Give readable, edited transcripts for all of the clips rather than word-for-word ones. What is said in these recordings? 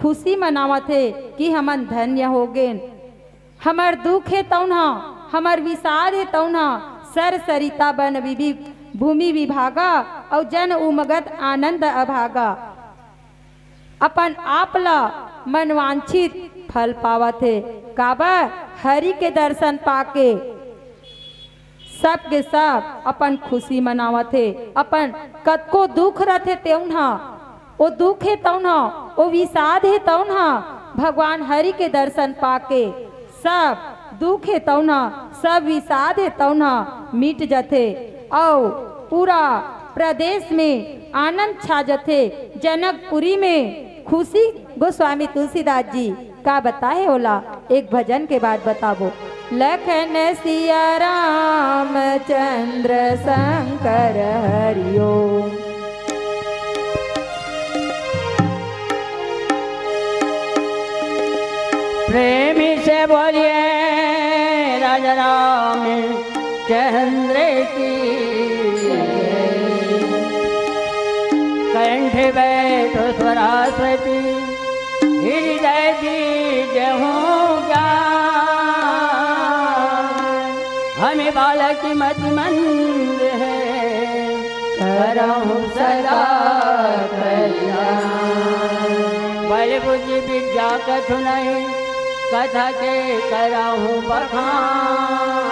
खुशी मनावत है कि हमन धन्य हो गेन। हमर दुख है तौना, हमर विषाद है तौना, सर सरिता बन विधि भूमि विभागा और जन उमगत आनंद अभागा। अपन आप ला मनवांछित फल पावत है, काबर हरि के दर्शन पाके सब के सब अपन खुशी मनावत है। अपन कतको दुख रहते तेउन्हा, वो दुख है तौना, वो विषाद है तौना, भगवान हरि के दर्शन पाके सब दुख है तौना, सब विषाद है तौना मिट जाते और पूरा प्रदेश में आनंद छा जाते। जनकपुरी में खुशी। गोस्वामी तुलसीदास जी का बताए होला, एक भजन के बाद बताबो। लखन सिया राम चंद्र शंकर हरिओ, प्रेमी से बोलिए राजा राम चंद्र की। कंठ बैठो स्वरास्वती, हृदय दीजे हूँ ज्ञान। हमें बालक मति मंद है, करहूँ सदा कल्याण। बल बुद्धि विद्या कछु नहीं, कथा के करहूँ बखान।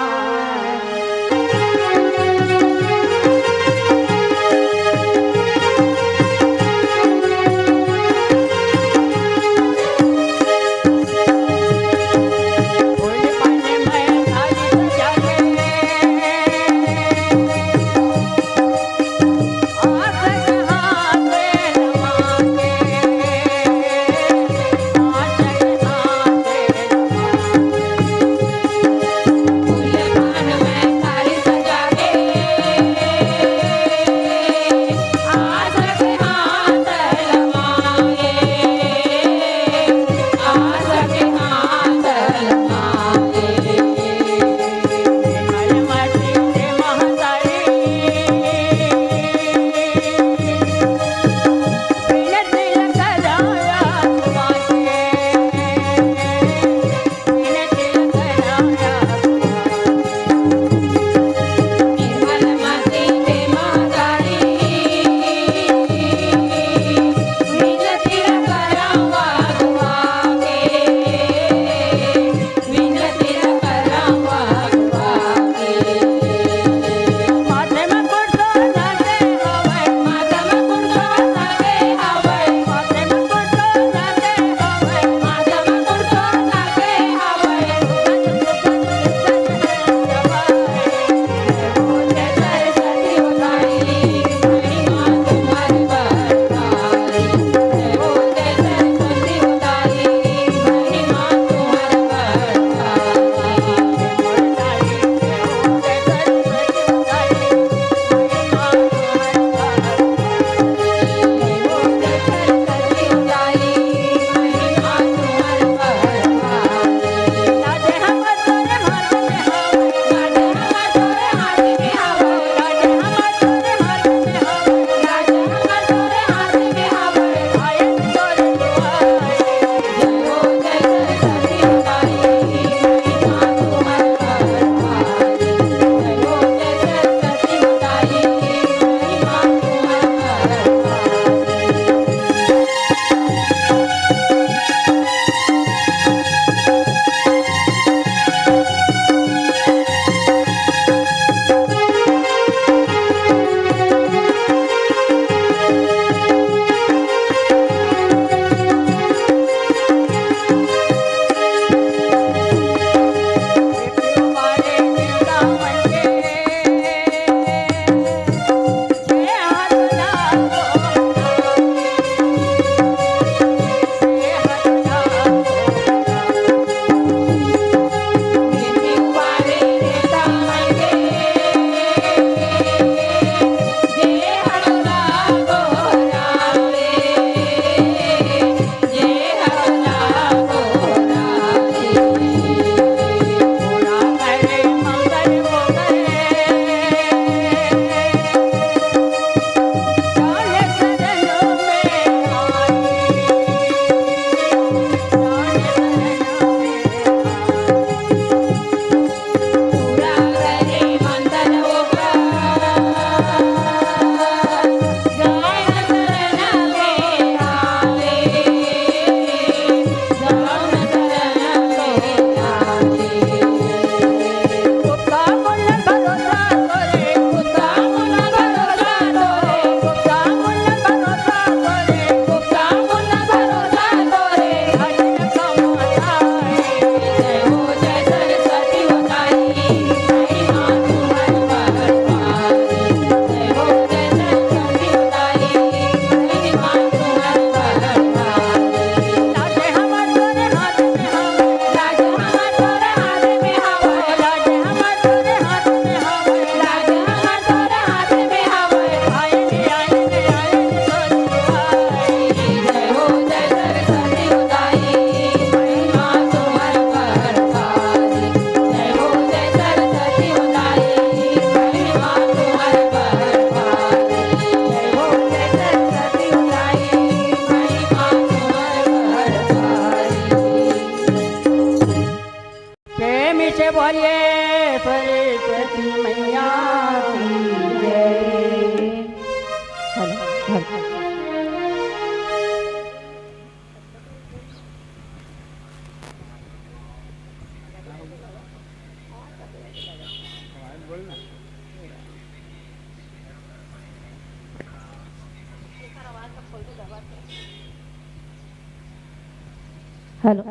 Hello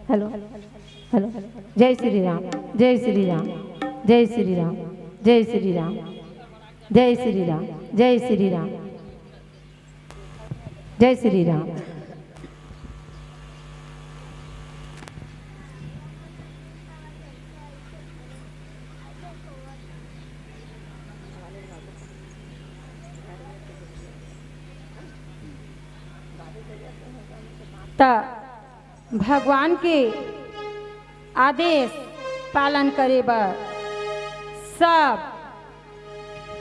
hello hello. जय श्री राम, जय श्री राम, जय श्री राम, जय श्री राम, जय श्री राम, जय श्री राम, जय श्री राम। भगवान के आदेश पालन करे बर सब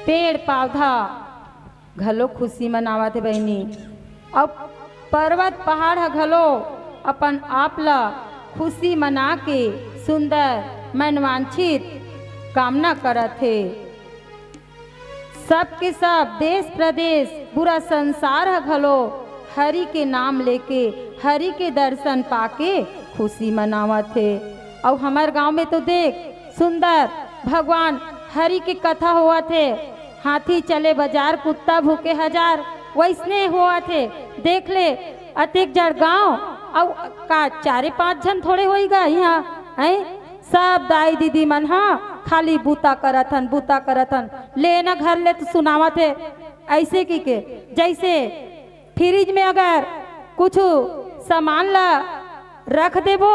पेड़ पौधा घलो खुशी मनावत बहनी। और पर्वत पहाड़ घलो अपन आप ला खुशी मना के सुंदर मनवांछित कामना करत थे। सबके सब देश प्रदेश पूरा संसार घलो हरि के नाम लेके हरि के दर्शन पाके खुशी मनावत थे। और हमार गांव में तो देख सुंदर भगवान हरि की कथा हुआ थे। हाथी चले बाजार कुत्ता भूखे हजार वैसने हुआ थे। देख ले अतिक जड़ गांव और का 4-5 जन थोड़े होएगा यहाँ हैं। सब दाई दीदी मन हाँ खाली बूता करथन लेना घर ले तो सुनावा थे ऐसे की के जैसे फ्रिज में अगर कुछ सामान ला रख देबो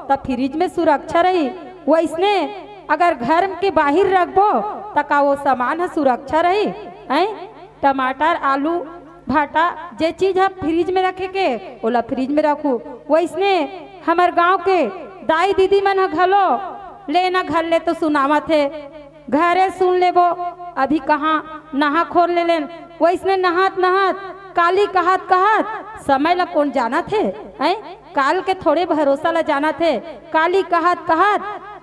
तब फ्रिज में सुरक्षा रही। वैसने अगर घर के बाहर रखबो तो का वो सामान है सुरक्षा रही हैं। टमाटर आलू भाटा जे चीज है फ्रिज में रखे के ओला फ्रिज में रखू। वैसने हमार गांव के दाई दीदी मन घलो लेना घर ले तो सुनावा थे घरे सुन लेबो अभी कहाँ नहा खोर ले लेन। वैसने नहात काली कहत समय ला कौन जाना थे हैं। काल के थोड़े भरोसा ला जाना थे। काली कहत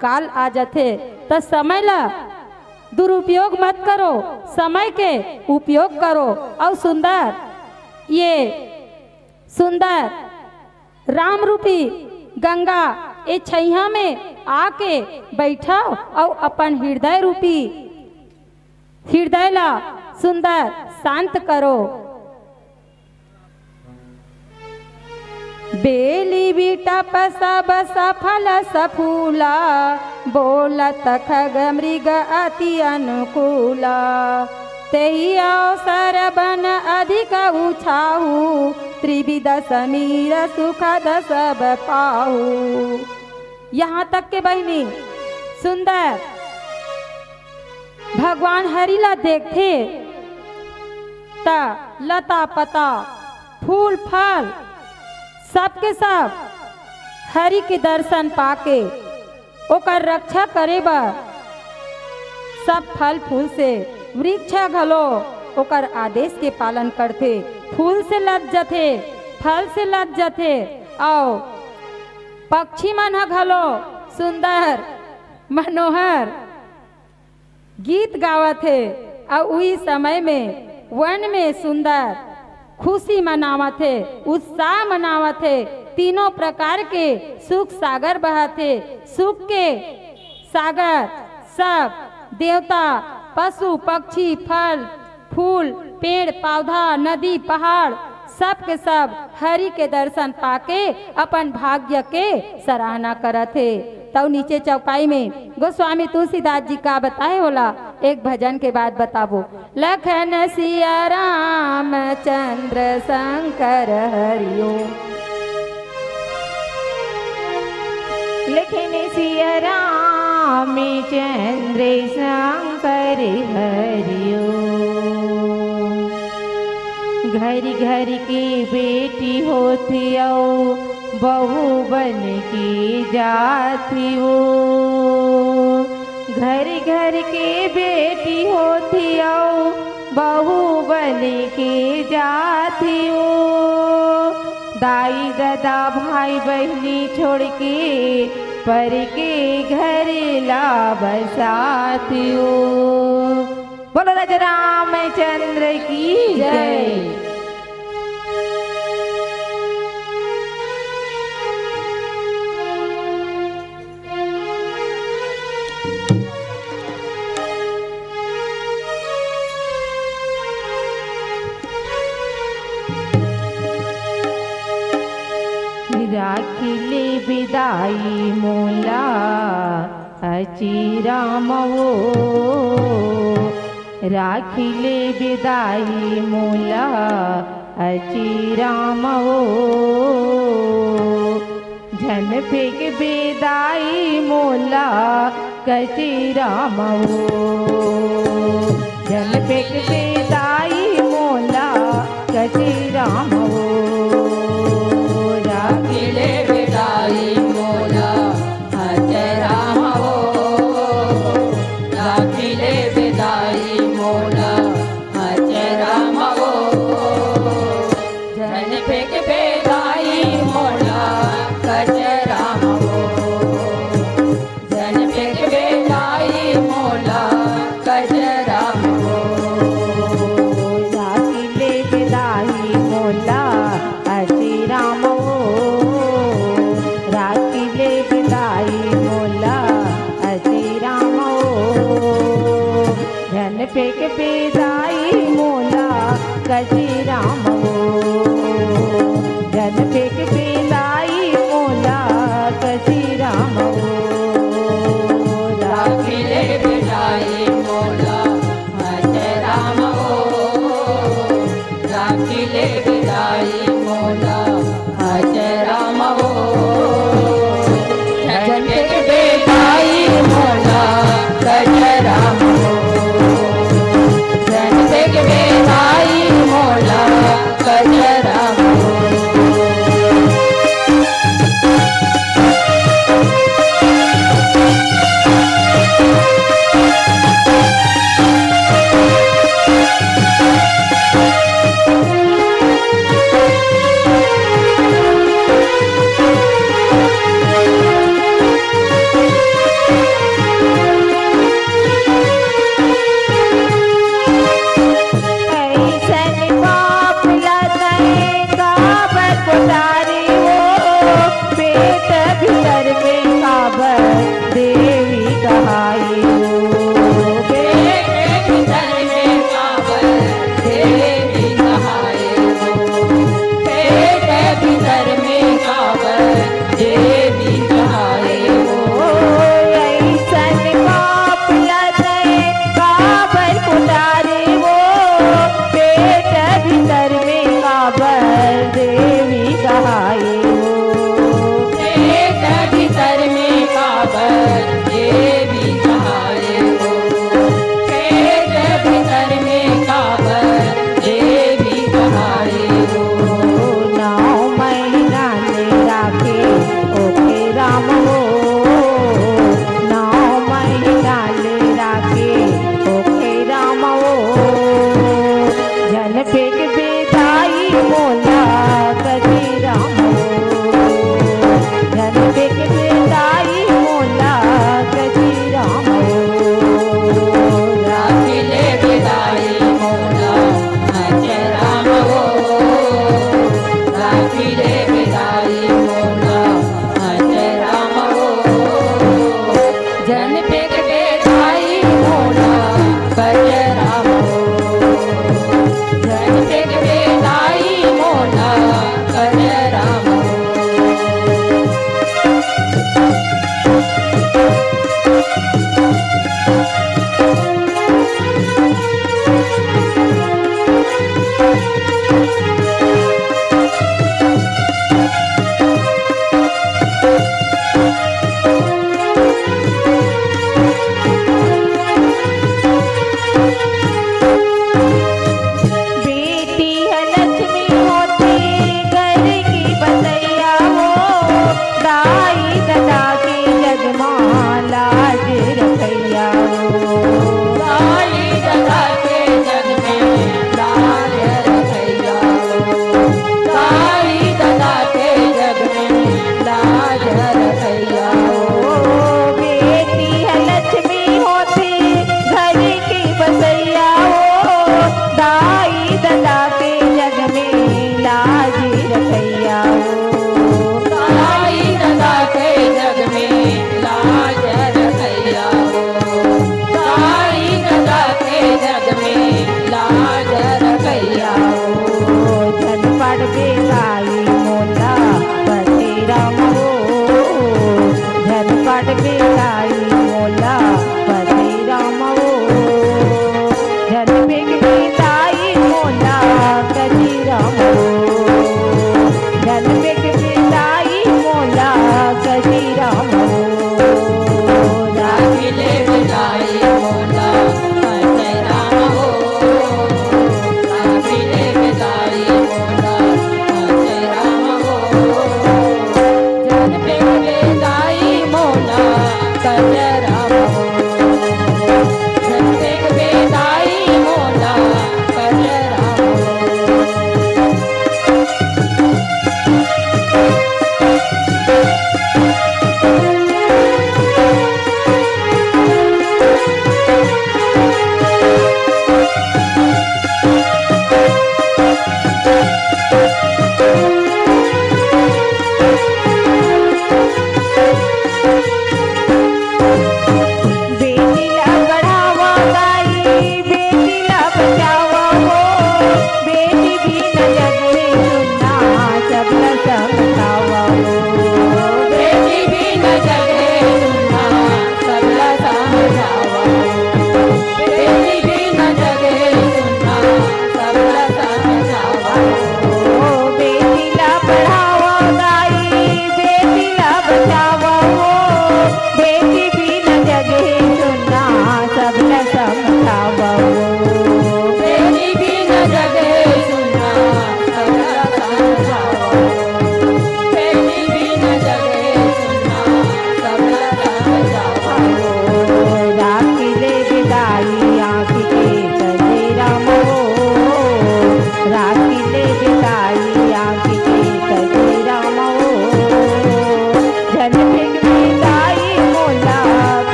काल आ जाते तो समय ला दुरुपयोग मत करो समय के उपयोग करो। और सुंदर राम रूपी गंगा ए छैया में आके बैठाओ और अपन हृदय ला सुंदर शांत करो। बेली बीटा पसा बसा फल सफूला बोलत खग मृग अति अनुकूला तेहि अवसर बन अधिक उछाहू त्रिविध समीर सुखद सब पाहू। यहाँ तक के बहनी सुंदर भगवान हरिला देखते ता लता पता फूल फल सबके सब हरि के दर्शन पाके ओकर रक्षा करे बर सब फल फूल से वृक्ष घलो ओकर आदेश के पालन करते। फूल से लद जाते फल से लद जाते और पक्षी मन घलो सुंदर मनोहर गीत गावत है। और उही समय में वन में सुंदर खुशी मनावत है उत्साह मनावत है। तीनों प्रकार के सुख सागर बहते सुख के सागर सब देवता पशु पक्षी फल फूल पेड़ पौधा नदी पहाड़ सब के सब हरि के दर्शन पाके अपन भाग्य के सराहना करत है। तो नीचे चौपाई में गोस्वामी तुलसीदास जी का बताए होला एक भजन के बाद बताबो। लखन सिया राम चंद्र शंकर हरिओ लखन सिया राम चंद्र शंकर हरिओ घर घर की बेटी होती औ बहू बन की जाती वो घर घर की बेटी होती औ बहू बन की जाती वो दाई दादा भाई बहनी छोड़ के पर के घर ला बसाती हो। बोलो राजा रामचंद्र की जय। राखिले विदाई मोला अची रामवो राखिले विदाई मोला अची रामवो झन फेक विदाई मोला कची रामवो झन फेक विदाई मोला कची रामवो राखिले विदाई मोला अजय राम हो राखिले विदाई मोला अजय राम हो जन फेक विदाई मोला अजय राम हो जन फेक विदाई मोला अजय राम हो राखिले विदाई मोला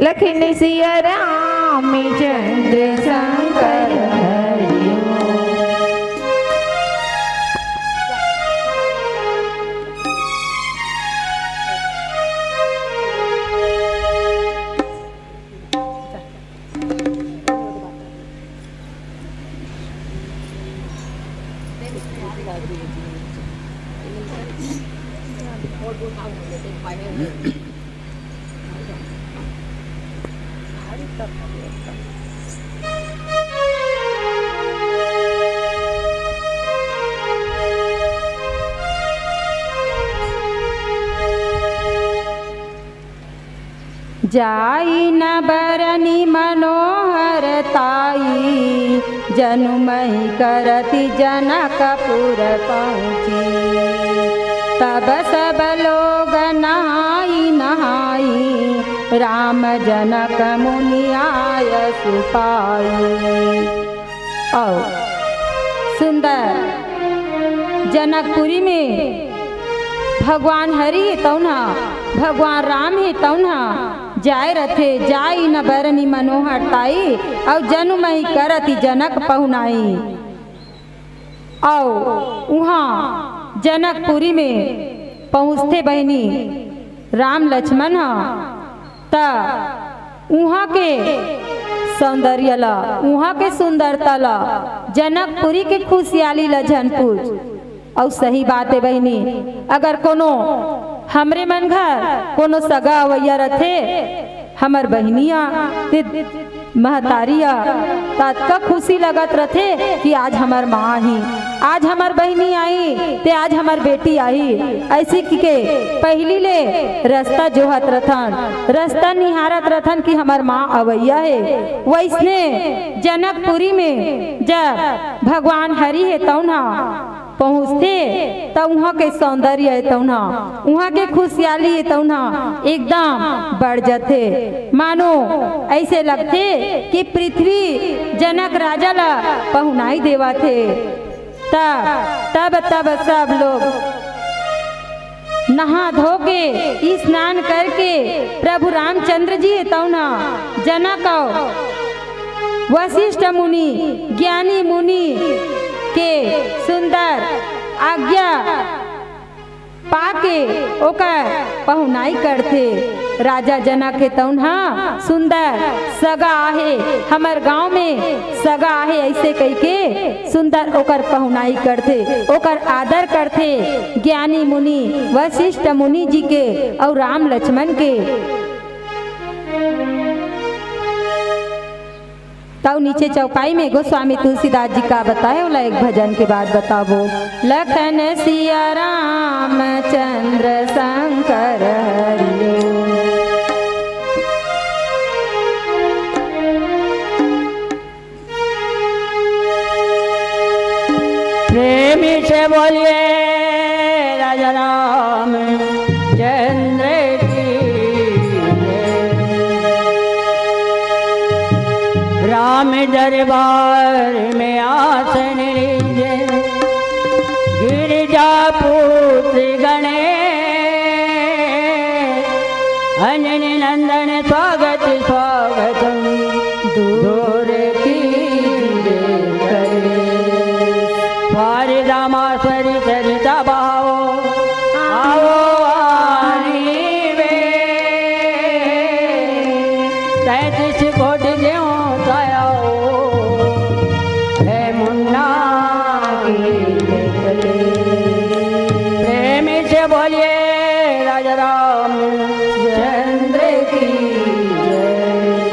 लखन सिया रामचंद्र शंकर हरि ओम। जाई न बरनी मनोहर ताई, जनुमहि करति जनकपुर पहुँची। तब सब लोग नहाई नहाई, राम जनक मुनि आय सुपाई। और सुंदर जनकपुरी में भगवान हरि है तौना, भगवान राम है तौना जाय रथे। जाई न बरनी मनोहर ताई, और जनुमहि करति जनक पहुनाई। और वहाँ जनकपुरी में पहुँचते बहनी राम लक्ष्मण त वहाँ के सौंदर्य ला, वहाँ के सुंदरता ला, जनकपुरी के खुशहाली ला जन पूछ। और सही बात है बहनी, अगर कोनो हमरे मन घर कोनो सगा अवैया रथे, हमर बहनिया ते महतारिया तत्का खुशी लगत रथे कि आज हमर माँ ही, आज हमर बहनी आई ते आज हमर बेटी आई। ऐसी के पहली ले रास्ता जोहत रथन, रास्ता निहारत रथन कि हमर माँ अवैया है। वैसने जनकपुरी में जब भगवान हरि है तौना पहुँचते तो वहाँ के सौंदर्य है तौना, वहाँ के खुशहाली है तौना एकदम बढ़ जाते। मानो ऐसे लगते कि पृथ्वी जनक राजा ला पहुनाई देवा थे। तब सब लोग नहा धो के स्नान करके प्रभु रामचंद्र जी तौना जनक वशिष्ठ मुनि ज्ञानी मुनि के सुंदर आज्ञा पाके ओकर पहुनाई करते। राजा जनक के तौना सुंदर सगा आहे, हमर गांव में सगा आहे, ऐसे कह के सुंदर ओकर पहुनाई करते, ओकर आदर करते। ज्ञानी मुनि वशिष्ठ मुनि जी के और राम लक्ष्मण के। तब नीचे चौपाई में गोस्वामी तुलसीदास जी का बताए वाला एक भजन के बाद बताबो। लखन सिया राम चंद्र शंकर हरि ओम। प्रेमी से बोलिए राजा राम चंद्र की जय। राम दरबार में आसन लीजे, गिरिजा पुत्र गणेश, अंजनी नंदन स्वागत स्वागतम दूर की करे। स्वारि रामाश्वरी चरिता भावो आओ आनी वे, 33 कोटि ज्यों छायो है मुन्ना की चले। प्रेम से बोलिए राजा राम चंद्र की जय।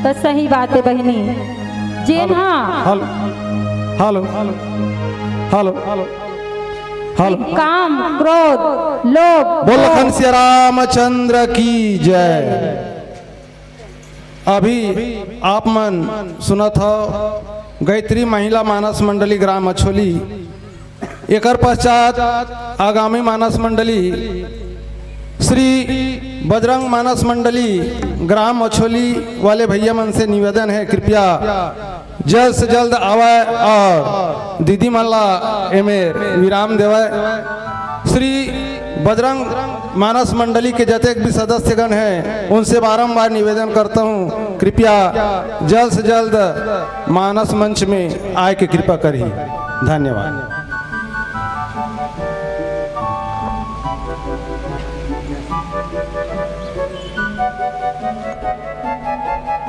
तो सही बात है बहनी जेन हाँ हेलो हेलो हेलो हेलो काम क्रोध लोभ बोल लखन श्री रामचंद्र की जय। अभी आप मन सुना था गायत्री महिला मानस मंडली ग्राम अछोली, एक पश्चात आगामी मानस मंडली श्री बजरंग मानस मंडली ग्राम अछोली वाले भैया मन से निवेदन है कृपया जल्द से जल्द आवे और दीदी मल्ला एमेर विराम देवे। श्री बजरंग मानस मंडली के जतेक भी सदस्यगण हैं उनसे बारंबार निवेदन करता हूँ कृपया जल्द से जल्द मानस मंच में आए के कृपा करिए। धन्यवाद।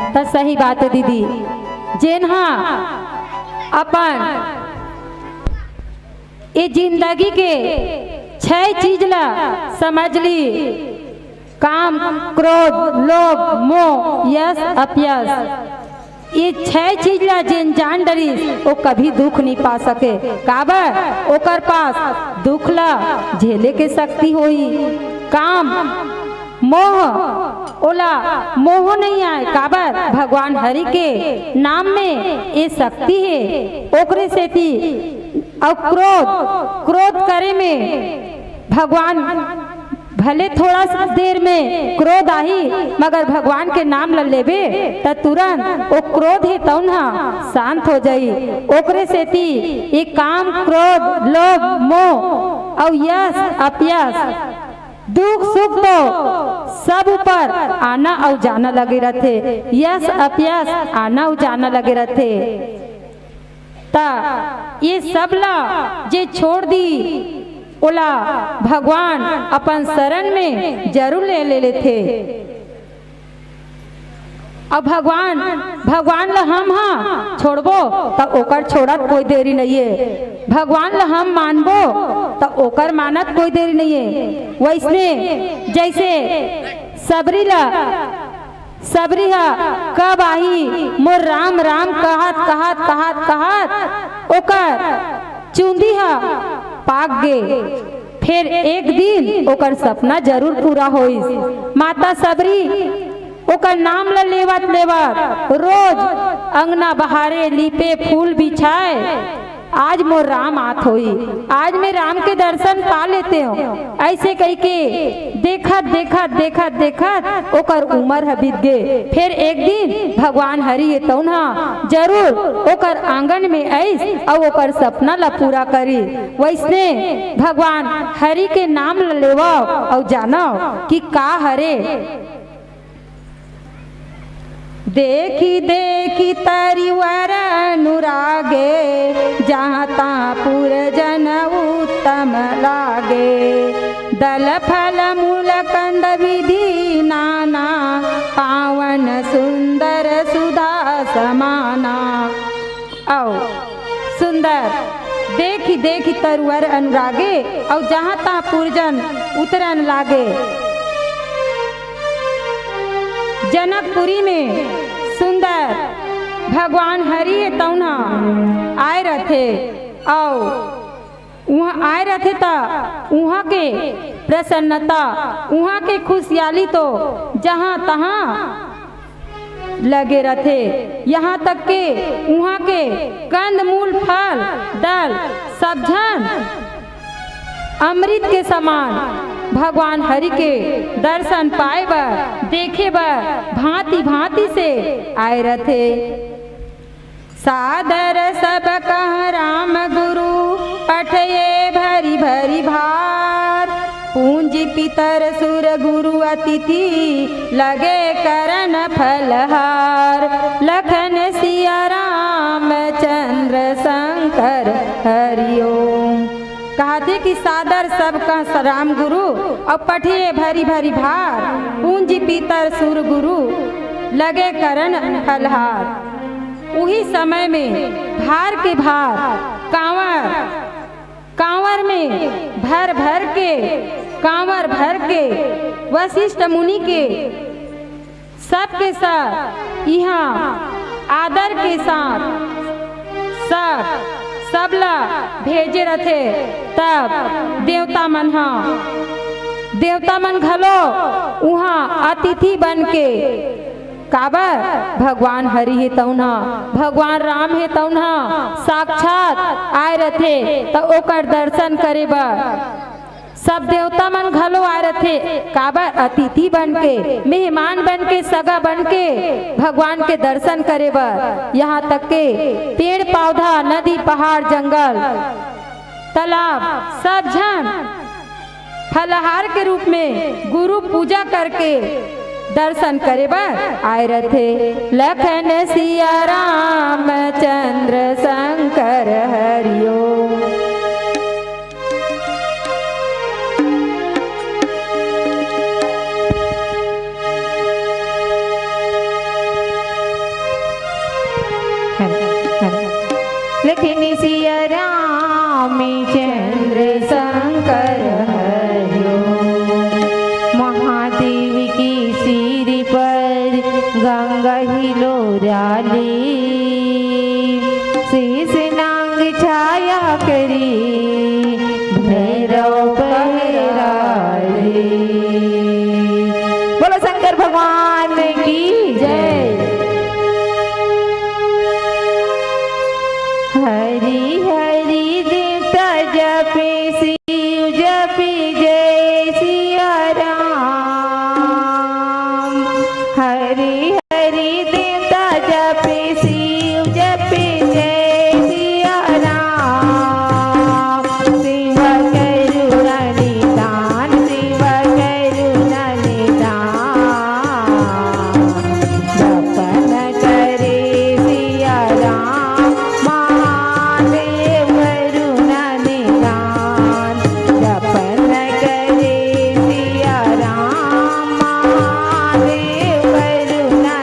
तो सही बात है दीदी जेन हाँ अपन ये जिंदगी के 6 चीज ला समझ ली काम क्रोध लोभ मोह यश अपयश ये 6 चीज ला जेन जान डरी वो कभी दुख नहीं पा सके काबर ओकर पास दुख ला झेले के शक्ति होई। काम मोह ओला मोह नहीं आए काबर भगवान हरि के नाम में ये शक्ति है ओकरे से थी। और क्रोध करे में भगवान भले थोड़ा सा देर में क्रोध आई मगर भगवान के नाम ल लेबे तो तुरंत वो क्रोध है तो ना शांत हो जाई। ओकरे से थी ये काम क्रोध लोभ मोह और यश अपयश दुख सुख तो सब ऊपर आना और जाना लगे रहते यश अपयश आना और जाना लगे रहते। ता ये सब ला जे छोड़ दी ओला भगवान अपन शरण में जरूर ले लेते। अब भगवान ला हम हाँ छोड़बो तो ओकर छोड़त कोई देरी नहीं है, भगवान ला हम मानबो तो ओकर मानत कोई देरी नहीं है। वैसने जैसे सबरी हा कब आई मोर राम राम कहत ओकर चुंदी हा पाक गे फिर एक दिन ओकर सपना जरूर पूरा होई। माता सबरी ओकर नाम ला लेवत रोज अंगना बहारे लीपे फूल बिछाए आज मोर राम आत होई आज मैं राम के दर्शन पा लेते हो ऐसे कह के देखत ओकर उम्र बीत गए। फिर एक दिन भगवान हरि ये तौना जरूर ओकर आंगन में आइस और ओकर सपना ला पूरा करी। वैसने भगवान हरि के नाम ला लेवा और जानो कि का हरे देखी तरिवर अनुरागे जहाँ ता पुर जन उत्तम लागे दल फल मूल कंद विधि नाना पावन सुंदर सुधा समाना। आओ सुंदर देखी तरुवर अनुरागे और जहाँ ता पुरजन उतरन लागे। जनकपुरी में सुंदर भगवान हरि तौना आए रहते और वहाँ आए रहते ता वहाँ के प्रसन्नता वहाँ के खुशहाली तो जहाँ तहाँ लगे रहते। यहाँ तक के वहाँ के कंद मूल फल दल सब्जन अमृत के समान भगवान हरि के दर्शन पाए बर देखे बर भांति भांति से आए रहते। सादर सब कह राम गुरु पठये भरी भरी भार पूंजी पितर सुर गुरु अतिथि लगे करन फलहार लखन सिया राम चंद्र शंकर हरिओम। कहते कि सादर सबका राम गुरु और पठिए भरी भरी भार पूंजी पीतर सुर गुरु लगे करन फलहार। उही समय में भार के भार कांवर में कांवर भर के वशिष्ठ मुनि के सबके साथ यहाँ आदर के साथ सब ला भेजे रथे। तब देवता मन घलो वहाँ अतिथि बन के काबर भगवान हरि हे तौना भगवान राम हे तौना साक्षात आए रथे तो ओकर दर्शन करे बर सब देवता मन घलो आए रथे। काबर अतिथि बन के मेहमान बन के सगा बन के भगवान के दर्शन करे बर। यहाँ तक के पेड़ पौधा नदी पहाड़ जंगल तालाब सब जन फलहार के रूप में गुरु पूजा करके दर्शन करे बर आए रथे। लखन सिया राम चंद्र शंकर हरिओ। लखन सिया राम चंद्र शंकर हरिओ। महादेव की सिर पर गंगा हिलोराली शेष नांग छाया करी भैरव पहरारी। बोलो शंकर भगवान की जय। हरि हरि देवता जपे शिव जपे जय सिया राम। हरि हरि देवता जपे शिव जपे जय सिया राम। शिव करुणा निधान शिव करुणा निधान। जपन करे सिया राम महादेव करुणा निधान। जपन करे सिया राम महादेव करुणा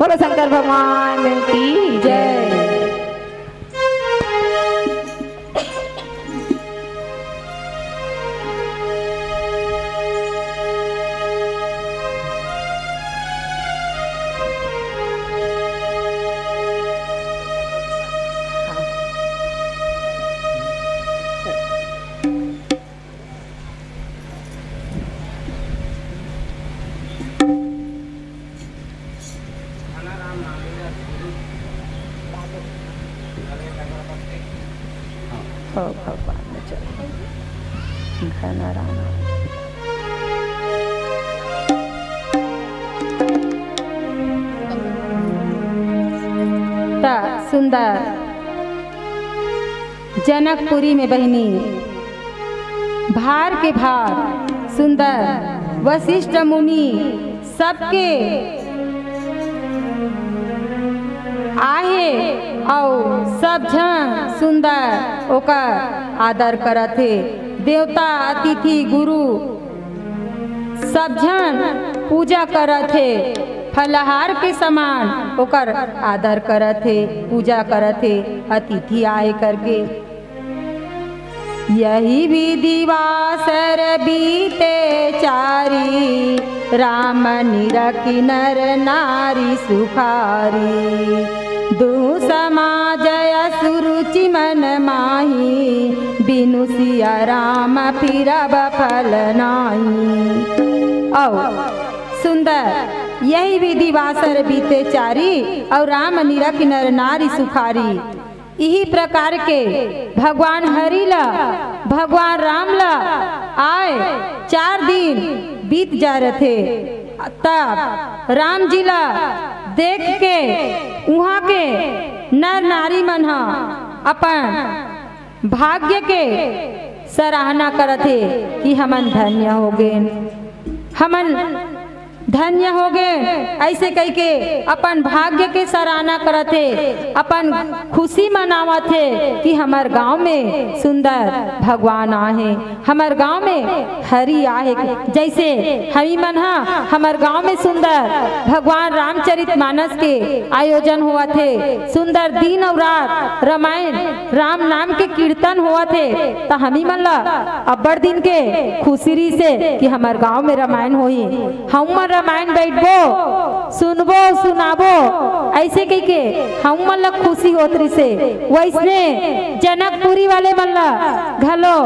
बोलो शंकर भगवान की जय। ओ भगवान घना राम ता सुंदर जनकपुरी में बहनी भार के भार सुंदर वशिष्ठ मुनि सबके आहे और सब जन सुंदर ओकर आदर करथे। देवता अतिथि गुरु सब जन पूजा करथे। फलहार के समान ओकर आदर करथे पूजा करथे अतिथि आए करके। यही विधि वासर बीते चारी राम निरखि नर नारी सुखारी। दु समाज सुरुचि मन माही बिनु सिया राम फिरब फल नाही। औ सुंदर यही विधि वासर बीते चारी और राम निरखि नर नारी सुखारी। यही प्रकार के भगवान हरि ला भगवान राम ला आए 4 दिन बीत जा रहे थे। तब राम जी ला देख के वहाँ के नर नारी मन अपन भाग्य के सराहना करते कि हमन धन्य हो गए हमन धन्य हो गए ऐसे कह के अपन भाग्य के सराहना करते अपन खुशी मनावते कि हमार गांव में सुंदर भगवान आहे हमार गांव में हरि आहे। जैसे हमी मन हमार गांव में सुंदर भगवान रामचरित मानस के आयोजन हुआ थे। सुंदर दिन और रात रामायण राम नाम के कीर्तन हुआ थे। तो हमी मन ला अब्बड़ दिन के खुशी से कि हमार गांव में रामायण होई हम रामायण बैठबो सुनबो सुनाबो ऐसे कह के हम मन ला खुशी होतरी से। वैसने जनकपुरी वाले मन ला घलो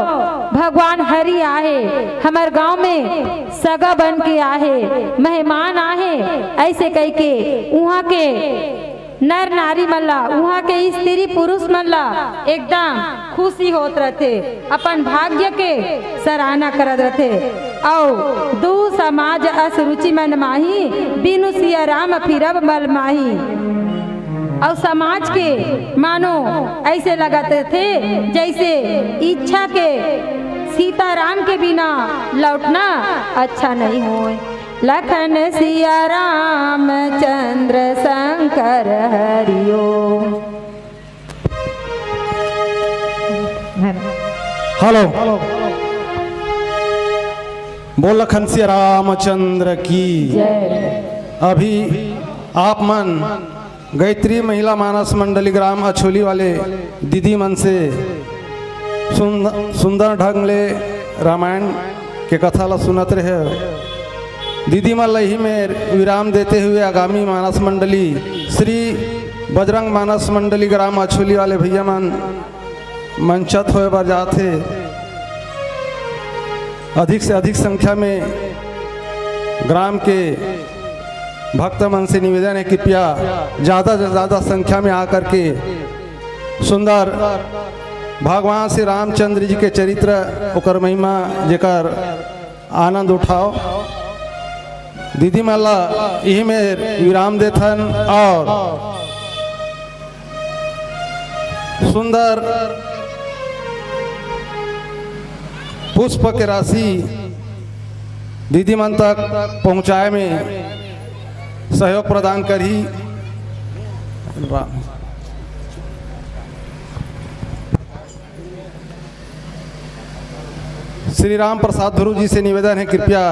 भगवान हरि आहे हमार गांव में सगा बन के आहे मेहमान आहे ऐसे कह के वहाँ के नर नारी मन ला वहाँ के स्त्री पुरुष मन ला एकदम खुशी होत रहते अपन भाग्य के सराहना करत रहते। औ दू समाज असरुचि मन माही बिनु सिया राम फिरब मल माही। और समाज के मानो ऐसे लगाते थे जैसे इच्छा के सीताराम के बिना लौटना अच्छा नहीं होए। लखन सिया राम चंद्र शंकर हरिओ। हेलो बोल लखन सिया रामचंद्र की जय। अभी आप मन गायत्री महिला मानस मंडली ग्राम अछोली वाले दीदी मन से सुंदर ढंग ले रामायण के कथा ला सुनत रहे। दीदी मन लही में विराम देते हुए आगामी मानस मंडली श्री बजरंग मानस मंडली ग्राम अछोली वाले भैया मन मंचत होए बर जाते। अधिक से अधिक संख्या में ग्राम के भक्त मन से निवेदन है कृपया ज़्यादा से ज़्यादा संख्या में आकर के सुंदर भगवान श्री रामचंद्र जी के चरित्र ओकर महिमा जेकर आनंद उठाओ। दीदी माला यही में विराम देथन और सुंदर पुष्प के राशि दीदी मन तक पहुँचाए में सहयोग प्रदान करी। श्री राम प्रसाद ध्रुव जी से निवेदन है कृपया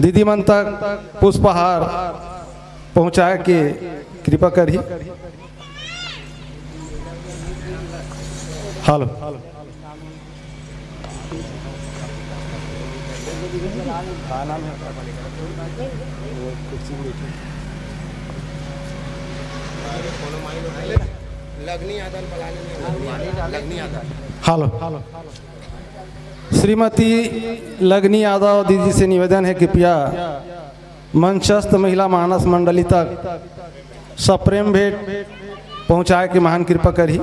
दीदी मन तक पुष्पहार पहुँचाए के कृपा करी। हेलो हेलो श्रीमती लगनी यादव दीदी से निवेदन है कृपया मंचस्थ महिला मानस मंडली तक सप्रेम भेंट पहुंचाए के महान कृपा करी।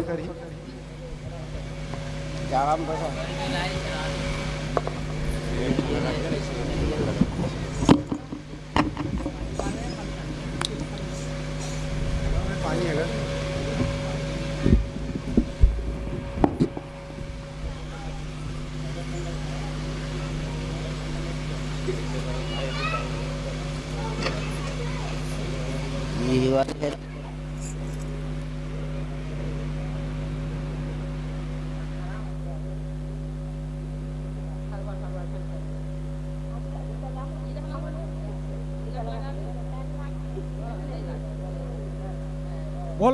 बोल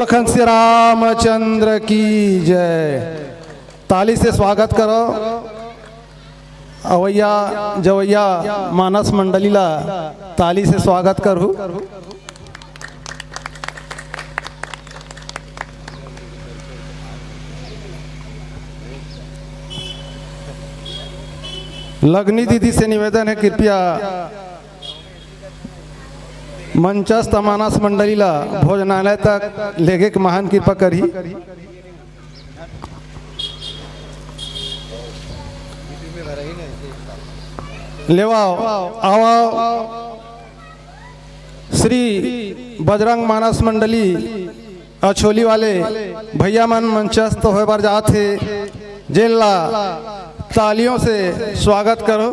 लखन श्री रामचंद्र की जय। ताली से स्वागत करो अवैया जवैया मानस मंडली ला ताली से स्वागत करूँ। लगनी दीदी से निवेदन है कृपया मंचस्थ मानस मंडली ला भोजनालय तक लेगे के महान कृपा करी। लेवाओ आओ श्री बजरंग मानस मंडली अछोली वाले भैया मन मंचस्थ होए बार जाते जेल ला तालियों से स्वागत करो।